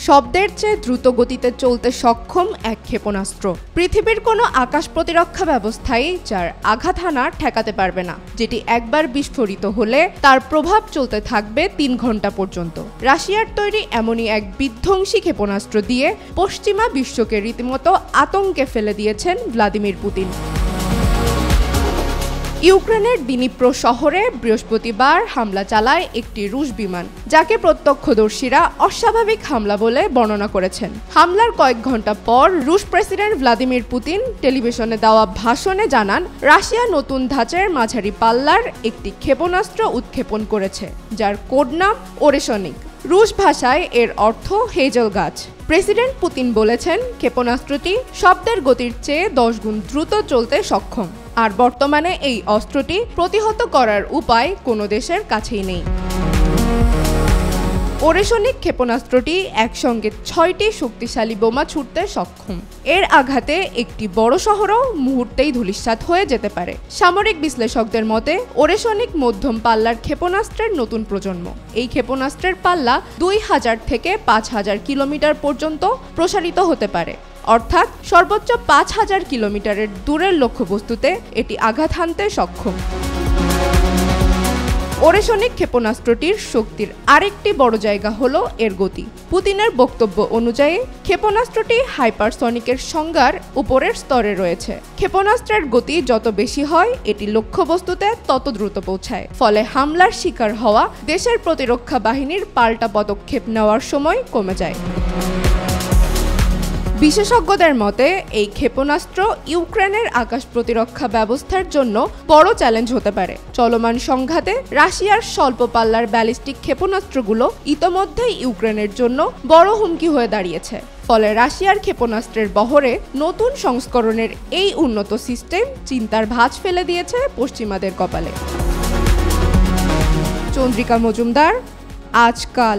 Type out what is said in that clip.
শব্দের চেয়ে দ্রুত গতিতে চলতে সক্ষম এক ক্ষেপণাস্ত্র। পৃথিবীর কোনো আকাশ প্রতিরক্ষা ব্যবস্থাই যার আঘাত হানা ঠেকাতে পারবে না, যেটি একবার বিস্ফোরিত হলে তার প্রভাব চলতে থাকবে ৩ ঘন্টা পর্যন্ত। রাশিয়ার তৈরি এমনই এক বিধ্বংসী ক্ষেপণাস্ত্র দিয়ে পশ্চিমা বিশ্বকে রীতিমতো আতঙ্কে ফেলে দিয়েছেন ভ্লাদিমির পুতিন। ইউক্রেনের দিনিপ্রো শহরে বৃহস্পতিবার হামলা চালায় একটি রুশ বিমান, যাকে প্রত্যক্ষদর্শীরা অস্বাভাবিক হামলা বলে বর্ণনা করেছেন। হামলার কয়েক ঘন্টা পর রুশ প্রেসিডেন্ট ভ্লাদিমির পুতিন টেলিভিশনে দেওয়া ভাষণে জানান, রাশিয়া নতুন ধাঁচের মাঝারি পাল্লার একটি ক্ষেপণাস্ত্র উৎক্ষেপণ করেছে, যার কোড নাম ওরেশনিক। রুশ ভাষায় এর অর্থ হেজেল গাছ। প্রেসিডেন্ট পুতিন বলেছেন, ক্ষেপণাস্ত্রটি শব্দের গতির চেয়ে 10 গুণ দ্রুত চলতে সক্ষম, আর বর্তমানে এই অস্ত্রটি প্রতিহত করার উপায় কোনো দেশের কাছেই নেই। ওরেশনিক ক্ষেপণাস্ত্রটি একসঙ্গে 6টি শক্তিশালী বোমা ছুড়তে সক্ষম। এর আঘাতে একটি বড় শহরও মুহূর্তেই ধূলিসাৎ হয়ে যেতে পারে। সামরিক বিশ্লেষকদের মতে, ওরেশনিক মধ্যম পাল্লার ক্ষেপণাস্ত্রের নতুন প্রজন্ম। এই ক্ষেপণাস্ত্রের পাল্লা 2000 থেকে 5000 কিলোমিটার পর্যন্ত প্রসারিত হতে পারে, অর্থাৎ সর্বোচ্চ 5000 কিলোমিটারের দূরের লক্ষ্যবস্তুতে এটি আঘাত হানতে সক্ষম। ওরেশনিক ক্ষেপণাস্ত্রটির শক্তির আরেকটি বড় জায়গা হলো এর গতি। পুতিনের বক্তব্য অনুযায়ী ক্ষেপণাস্ত্রটি হাইপারসনিকের সংজ্ঞার উপরের স্তরে রয়েছে। ক্ষেপণাস্ত্রের গতি যত বেশি হয়, এটি লক্ষ্যবস্তুতে তত দ্রুত পৌঁছায়। ফলে হামলার শিকার হওয়া দেশের প্রতিরক্ষা বাহিনীর পাল্টা পদক্ষেপ নেওয়ার সময় কমে যায়। বিশেষজ্ঞদের মতে, এই ক্ষেপণাস্ত্র ইউক্রেনের আকাশ প্রতিরক্ষা ব্যবস্থার জন্য বড় চ্যালেঞ্জ হতে পারে। চলমান সংঘাতে রাশিয়ার স্বল্প পাল্লার ব্যালিস্টিক ক্ষেপণাস্ত্রগুলো ইতোমধ্যেই ইউক্রেনের জন্য বড় হুমকি হয়ে দাঁড়িয়েছে। ফলে রাশিয়ার ক্ষেপণাস্ত্রের বহরে নতুন সংস্করণের এই উন্নত সিস্টেম চিন্তার ভাঁজ ফেলে দিয়েছে পশ্চিমাদের কপালে। চন্দ্রিকা মজুমদার, আজকাল।